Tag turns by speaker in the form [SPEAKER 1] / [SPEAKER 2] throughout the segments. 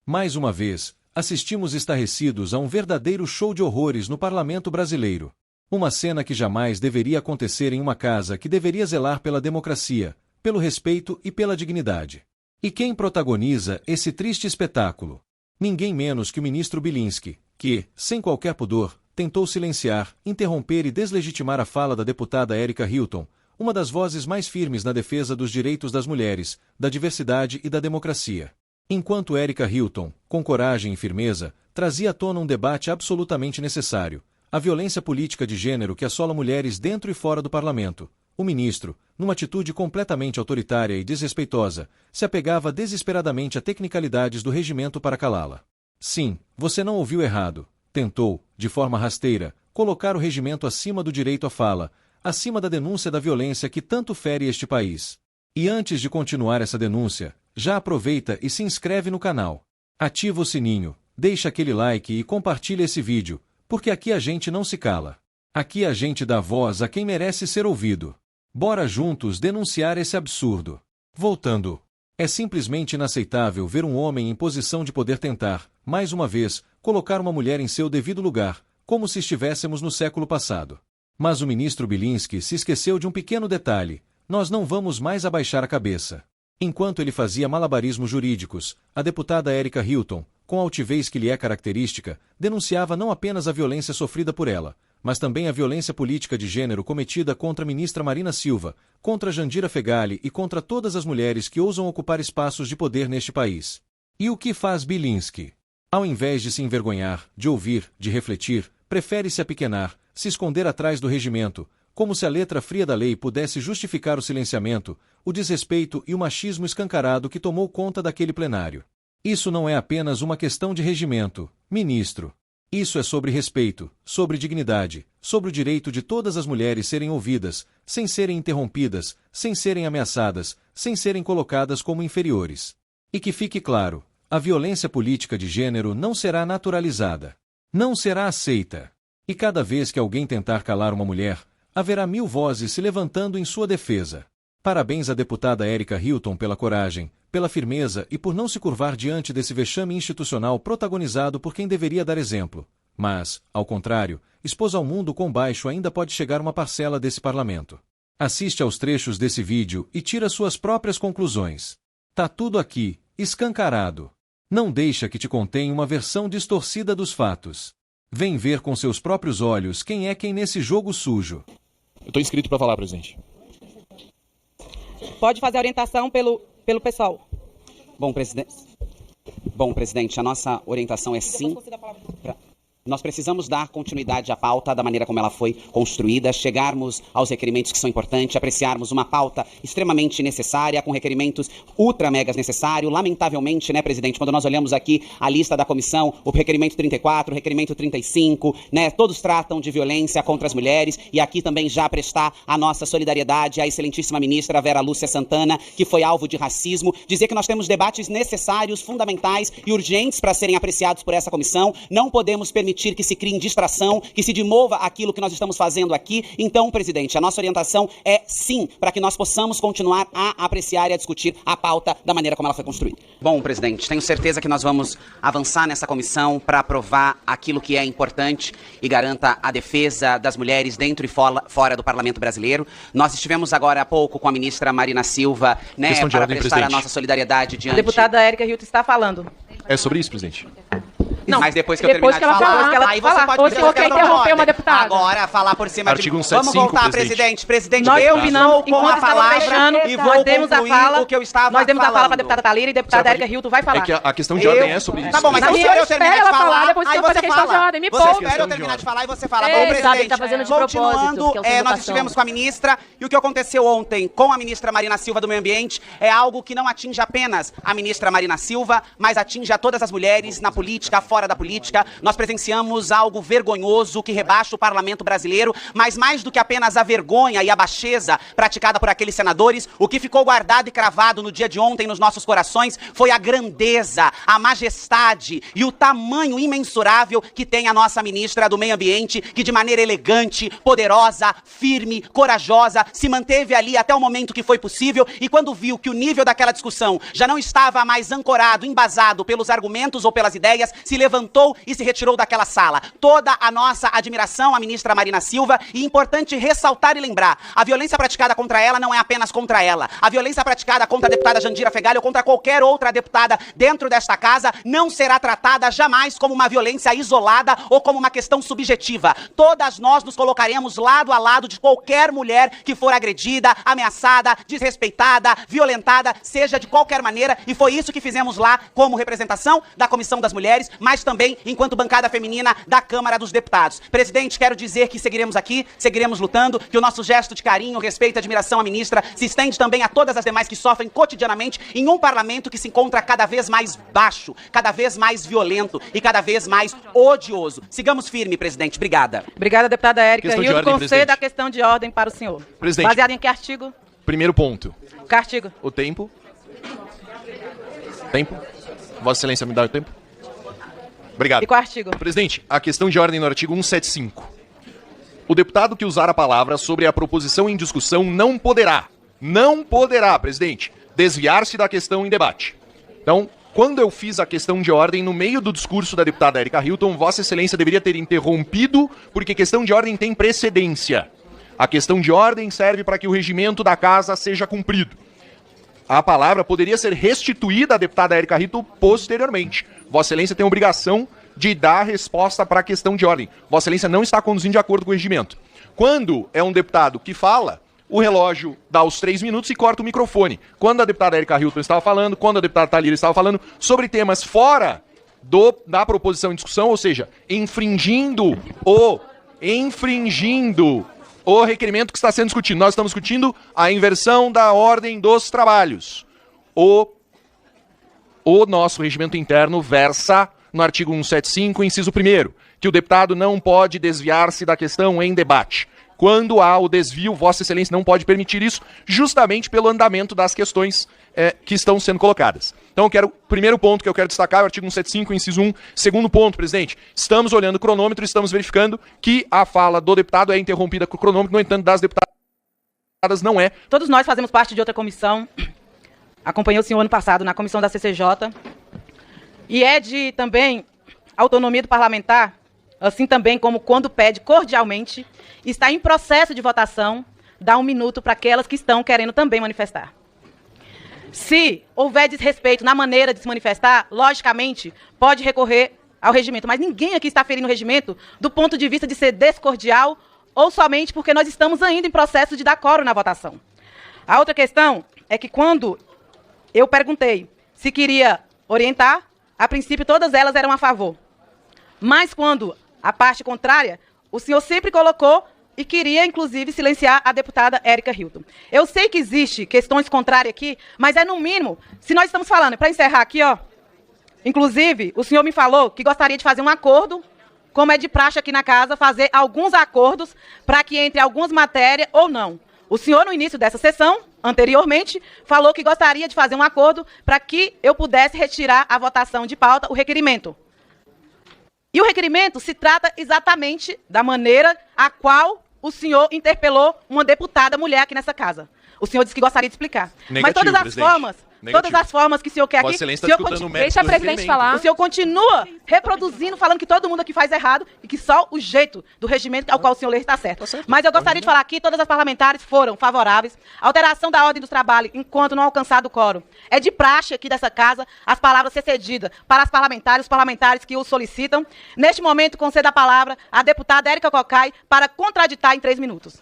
[SPEAKER 1] Mais uma vez, assistimos estarrecidos a um verdadeiro show de horrores no parlamento brasileiro. Uma cena que jamais deveria acontecer em uma casa que deveria zelar pela democracia, pelo respeito e pela dignidade. E quem protagoniza esse triste espetáculo? Ninguém menos que o ministro Bilinski, que, sem qualquer pudor, tentou silenciar, interromper e deslegitimar a fala da deputada Erika Hilton, uma das vozes mais firmes na defesa dos direitos das mulheres, da diversidade e da democracia. Enquanto Erika Hilton, com coragem e firmeza, trazia à tona um debate absolutamente necessário, a violência política de gênero que assola mulheres dentro e fora do parlamento, o ministro, numa atitude completamente autoritária e desrespeitosa, se apegava desesperadamente a tecnicalidades do regimento para calá-la. Sim, você não ouviu errado. Tentou, de forma rasteira, colocar o regimento acima do direito à fala, acima da denúncia da violência que tanto fere este país. E antes de continuar essa denúncia, já aproveita e se inscreve no canal. Ativa o sininho, deixa aquele like e compartilha esse vídeo, porque aqui a gente não se cala. Aqui a gente dá voz a quem merece ser ouvido. Bora juntos denunciar esse absurdo. Voltando. É simplesmente inaceitável ver um homem em posição de poder tentar, mais uma vez, colocar uma mulher em seu devido lugar, como se estivéssemos no século passado. Mas o ministro Bilinski se esqueceu de um pequeno detalhe: nós não vamos mais abaixar a cabeça. Enquanto ele fazia malabarismos jurídicos, a deputada Erika Hilton, com a altivez que lhe é característica, denunciava não apenas a violência sofrida por ela, mas também a violência política de gênero cometida contra a ministra Marina Silva, contra Jandira Fegali e contra todas as mulheres que ousam ocupar espaços de poder neste país. E o que faz Bilinski? Ao invés de se envergonhar, de ouvir, de refletir, prefere se apequenar, se esconder atrás do regimento, como se a letra fria da lei pudesse justificar o silenciamento, o desrespeito e o machismo escancarado que tomou conta daquele plenário. Isso não é apenas uma questão de regimento, ministro. Isso é sobre respeito, sobre dignidade, sobre o direito de todas as mulheres serem ouvidas, sem serem interrompidas, sem serem ameaçadas, sem serem colocadas como inferiores. E que fique claro, a violência política de gênero não será naturalizada. Não será aceita. E cada vez que alguém tentar calar uma mulher, haverá 1000 vozes se levantando em sua defesa. Parabéns à deputada Erika Hilton pela coragem, pela firmeza e por não se curvar diante desse vexame institucional protagonizado por quem deveria dar exemplo. Mas, ao contrário, expôs ao mundo quão baixo ainda pode chegar uma parcela desse parlamento. Assiste aos trechos desse vídeo e tira suas próprias conclusões. Tá tudo aqui, escancarado. Não deixa que te contenha uma versão distorcida dos fatos. Vem ver com seus próprios olhos quem é quem nesse jogo sujo.
[SPEAKER 2] Eu estou inscrito para falar, presidente.
[SPEAKER 3] Pode fazer a orientação pelo pessoal.
[SPEAKER 4] Bom, presidente, a nossa orientação é sim. Nós precisamos dar continuidade à pauta da maneira como ela foi construída, chegarmos aos requerimentos que são importantes, apreciarmos uma pauta extremamente necessária, com requerimentos ultra megas necessários. Lamentavelmente, né, presidente, quando nós olhamos aqui a lista da comissão, o requerimento 34, o requerimento 35, né, todos tratam de violência contra as mulheres, e aqui também já prestar a nossa solidariedade à excelentíssima ministra Vera Lúcia Santana, que foi alvo de racismo, dizer que nós temos debates necessários, fundamentais e urgentes para serem apreciados por essa comissão. Não podemos permitir que se crie distração, que se demova aquilo que nós estamos fazendo aqui. Então, presidente, a nossa orientação é sim, para que nós possamos continuar a apreciar e a discutir a pauta da maneira como ela foi construída. Bom, presidente, tenho certeza que nós vamos avançar nessa comissão para aprovar aquilo que é importante e garanta a defesa das mulheres dentro e fora do Parlamento brasileiro. Nós estivemos agora há pouco com a ministra Marina Silva, né, para prestar a nossa solidariedade diante...
[SPEAKER 3] A deputada Erika Hilton está falando.
[SPEAKER 2] É sobre isso, presidente?
[SPEAKER 4] Não, mas depois que eu terminar de falar, aí você pode
[SPEAKER 3] interromper uma deputada.
[SPEAKER 4] Agora, falar por cima
[SPEAKER 2] Artigo
[SPEAKER 4] de...
[SPEAKER 2] 175,
[SPEAKER 4] Vamos voltar,
[SPEAKER 2] presidente.
[SPEAKER 4] Presidente,
[SPEAKER 3] nós
[SPEAKER 4] eu
[SPEAKER 3] combinamos,
[SPEAKER 4] estou com a palavra e vou concluir o que eu estava falando.
[SPEAKER 3] Nós demos a fala para a deputada Thalira e a deputada Erika Hilton vai falar.
[SPEAKER 2] É que a questão de ordem é sobre isso.
[SPEAKER 4] Tá bom, mas espera eu terminar de falar,
[SPEAKER 3] depois
[SPEAKER 4] aí
[SPEAKER 3] você
[SPEAKER 4] você fala.
[SPEAKER 3] Você
[SPEAKER 4] espera eu terminar de falar e você fala. Bom, presidente, continuando, nós estivemos com a ministra e o que aconteceu ontem com a ministra Marina Silva do Meio Ambiente é algo que não atinge apenas a ministra Marina Silva, mas atinge a todas as mulheres na política, fora da política, nós presenciamos algo vergonhoso que rebaixa o parlamento brasileiro, mas mais do que apenas a vergonha e a baixeza praticada por aqueles senadores, o que ficou guardado e cravado no dia de ontem nos nossos corações foi a grandeza, a majestade e o tamanho imensurável que tem a nossa ministra do Meio Ambiente, que de maneira elegante, poderosa, firme, corajosa, se manteve ali até o momento que foi possível, e quando viu que o nível daquela discussão já não estava mais ancorado, embasado pelos argumentos ou pelas ideias, se levantou e se retirou daquela sala. Toda a nossa admiração à ministra Marina Silva, e importante ressaltar e lembrar, a violência praticada contra ela não é apenas contra ela. A violência praticada contra a deputada Jandira Fegali ou contra qualquer outra deputada dentro desta casa não será tratada jamais como uma violência isolada ou como uma questão subjetiva. Todas nós nos colocaremos lado a lado de qualquer mulher que for agredida, ameaçada, desrespeitada, violentada, seja de qualquer maneira, e foi isso que fizemos lá como representação da Comissão das Mulheres, mas também enquanto bancada feminina da Câmara dos Deputados. Presidente, quero dizer que seguiremos aqui, seguiremos lutando, que o nosso gesto de carinho, respeito e admiração à ministra se estende também a todas as demais que sofrem cotidianamente em um parlamento que se encontra cada vez mais baixo, cada vez mais violento e cada vez mais odioso. Sigamos firme, presidente. Obrigada.
[SPEAKER 3] Obrigada, deputada Érica
[SPEAKER 2] Questão de
[SPEAKER 3] Hilton.
[SPEAKER 2] ordem,
[SPEAKER 3] Conceda
[SPEAKER 2] presidente.
[SPEAKER 3] a questão de ordem para o senhor.
[SPEAKER 2] Presidente.
[SPEAKER 3] Baseado em que artigo?
[SPEAKER 2] Primeiro ponto.
[SPEAKER 3] Que artigo?
[SPEAKER 2] O tempo. Tempo. Vossa Excelência me dá o tempo? Obrigado.
[SPEAKER 3] E qual artigo?
[SPEAKER 2] Presidente, a questão de ordem no artigo 175. O deputado que usar a palavra sobre a proposição em discussão não poderá, presidente, desviar-se da questão em debate. Então, quando eu fiz a questão de ordem no meio do discurso da deputada Érica Hilton, Vossa Excelência deveria ter interrompido, porque questão de ordem tem precedência. A questão de ordem serve para que o regimento da casa seja cumprido. A palavra poderia ser restituída à deputada Érica Hilton posteriormente. Vossa Excelência tem a obrigação de dar a resposta para a questão de ordem. Vossa Excelência não está conduzindo de acordo com o regimento. Quando é um deputado que fala, o relógio dá os 3 minutos e corta o microfone. Quando a deputada Érica Hilton estava falando, quando a deputada Thalira estava falando sobre temas fora da proposição em discussão, ou seja, infringindo o requerimento que está sendo discutido. Nós estamos discutindo a inversão da ordem dos trabalhos. O nosso regimento interno versa no artigo 175, inciso 1º, que o deputado não pode desviar-se da questão em debate. Quando há o desvio, Vossa Excelência não pode permitir isso, justamente pelo andamento das questões que estão sendo colocadas. Então, primeiro ponto que eu quero destacar é o artigo 175, inciso 1. Segundo ponto, presidente, estamos olhando o cronômetro e estamos verificando que a fala do deputado é interrompida com o cronômetro, no entanto, das deputadas não é.
[SPEAKER 3] Todos nós fazemos parte de outra comissão. Acompanhei o senhor ano passado na comissão da CCJ. E é de também autonomia do parlamentar, assim também como quando pede cordialmente, está em processo de votação, dá 1 minuto para aquelas que estão querendo também manifestar. Se houver desrespeito na maneira de se manifestar, logicamente, pode recorrer ao regimento. Mas ninguém aqui está ferindo o regimento do ponto de vista de ser descordial ou somente porque nós estamos ainda em processo de dar quórum na votação. A outra questão é que quando eu perguntei se queria orientar, a princípio todas elas eram a favor. Mas quando a parte contrária, o senhor sempre colocou e queria, inclusive, silenciar a deputada Érica Hilton. Eu sei que existe questões contrárias aqui, mas é no mínimo, se nós estamos falando, para encerrar aqui, ó, inclusive, o senhor me falou que gostaria de fazer um acordo, como é de praxe aqui na casa, fazer alguns acordos para que entre algumas matérias ou não. O senhor, no início dessa sessão, anteriormente, falou que gostaria de fazer um acordo para que eu pudesse retirar a votação de pauta, o requerimento. E o requerimento se trata exatamente da maneira a qual o senhor interpelou uma deputada mulher aqui nessa casa. O senhor disse que gostaria de explicar.
[SPEAKER 2] Negativo,
[SPEAKER 3] mas todas as
[SPEAKER 2] presidente.
[SPEAKER 3] formas, todas as formas que o senhor quer aqui,
[SPEAKER 2] Vossa Excelência
[SPEAKER 3] o senhor
[SPEAKER 2] está disputando o mérito
[SPEAKER 3] deixa a
[SPEAKER 2] do
[SPEAKER 3] presidente
[SPEAKER 2] regimento.
[SPEAKER 3] falar. O senhor continua reproduzindo, falando que todo mundo aqui faz errado e que só o jeito do regimento ao qual o senhor lê está certo. Mas eu gostaria de falar aqui, todas as parlamentares foram favoráveis. A alteração da ordem dos trabalhos, enquanto não alcançado o quórum. É de praxe aqui dessa casa as palavras ser cedidas para os parlamentares que o solicitam. Neste momento, conceda a palavra à deputada Érica Cocai para contraditar em 3 minutos.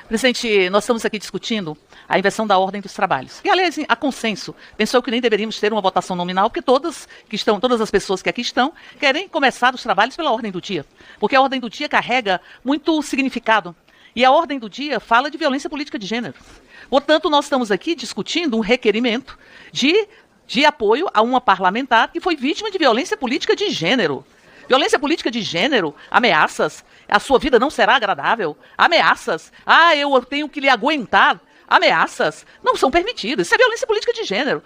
[SPEAKER 5] Presidente, nós estamos aqui discutindo a inversão da ordem dos trabalhos. E, aliás, há consenso. Pensou que nem deveríamos ter uma votação nominal, porque todas as pessoas que aqui estão querem começar os trabalhos pela ordem do dia. Porque a ordem do dia carrega muito significado. E a ordem do dia fala de violência política de gênero. Portanto, nós estamos aqui discutindo um requerimento de de apoio a uma parlamentar que foi vítima de violência política de gênero. Violência política de gênero, ameaças, a sua vida não será agradável, ameaças, eu tenho que lhe aguentar, ameaças, não são permitidas, isso é violência política de gênero.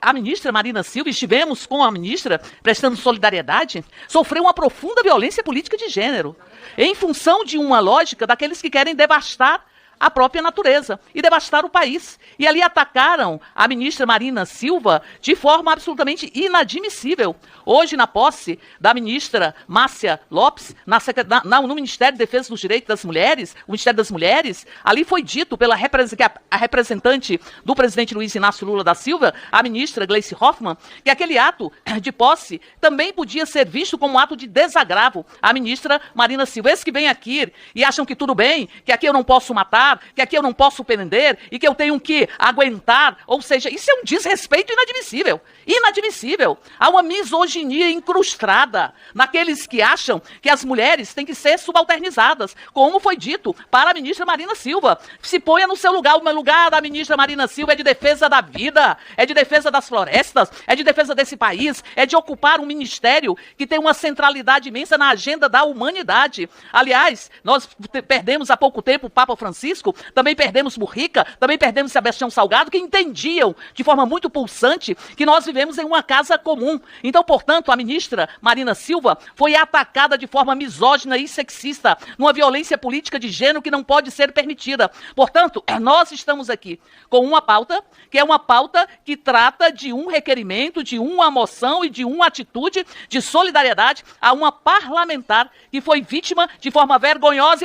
[SPEAKER 5] A ministra Marina Silva, estivemos com a ministra prestando solidariedade, sofreu uma profunda violência política de gênero, em função de uma lógica daqueles que querem devastar a própria natureza e devastar o país. E ali atacaram a ministra Marina Silva de forma absolutamente inadmissível. Hoje, na posse da ministra Márcia Lopes, no Ministério da Defesa dos Direitos das Mulheres, o Ministério das Mulheres, ali foi dito pela a representante do presidente Luiz Inácio Lula da Silva, a ministra Gleice Hoffmann, que aquele ato de posse também podia ser visto como um ato de desagravo à ministra Marina Silva. Esses que vêm aqui e acham que tudo bem, que aqui eu não posso matar, que aqui eu não posso prender e que eu tenho que aguentar, ou seja, isso é um desrespeito inadmissível. Inadmissível. Há uma misoginia incrustada naqueles que acham que as mulheres têm que ser subalternizadas, como foi dito para a ministra Marina Silva. Se ponha no seu lugar, o meu lugar da ministra Marina Silva é de defesa da vida, é de defesa das florestas, é de defesa desse país, é de ocupar um ministério que tem uma centralidade imensa na agenda da humanidade. Aliás, nós perdemos há pouco tempo o Papa Francisco, também perdemos Mujica, também perdemos Sebastião Salgado, que entendiam de forma muito pulsante que nós vivemos em uma casa comum. Então, portanto, a ministra Marina Silva foi atacada de forma misógina e sexista, numa violência política de gênero que não pode ser permitida. Portanto, nós estamos aqui com uma pauta, que é uma pauta que trata de um requerimento, de uma moção e de uma atitude de solidariedade a uma parlamentar que foi vítima de forma vergonhosa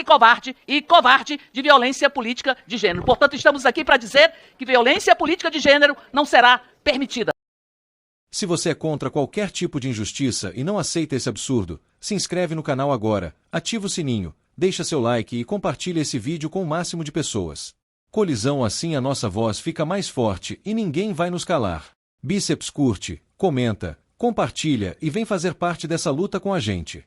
[SPEAKER 5] e covarde de violência política de gênero. Portanto, estamos aqui para dizer que violência política de gênero não será permitida.
[SPEAKER 1] Se você é contra qualquer tipo de injustiça e não aceita esse absurdo, se inscreve no canal agora, ativa o sininho, deixa seu like e compartilha esse vídeo com o máximo de pessoas. Colisão, assim a nossa voz fica mais forte e ninguém vai nos calar. Bíceps curte, comenta, compartilha e vem fazer parte dessa luta com a gente.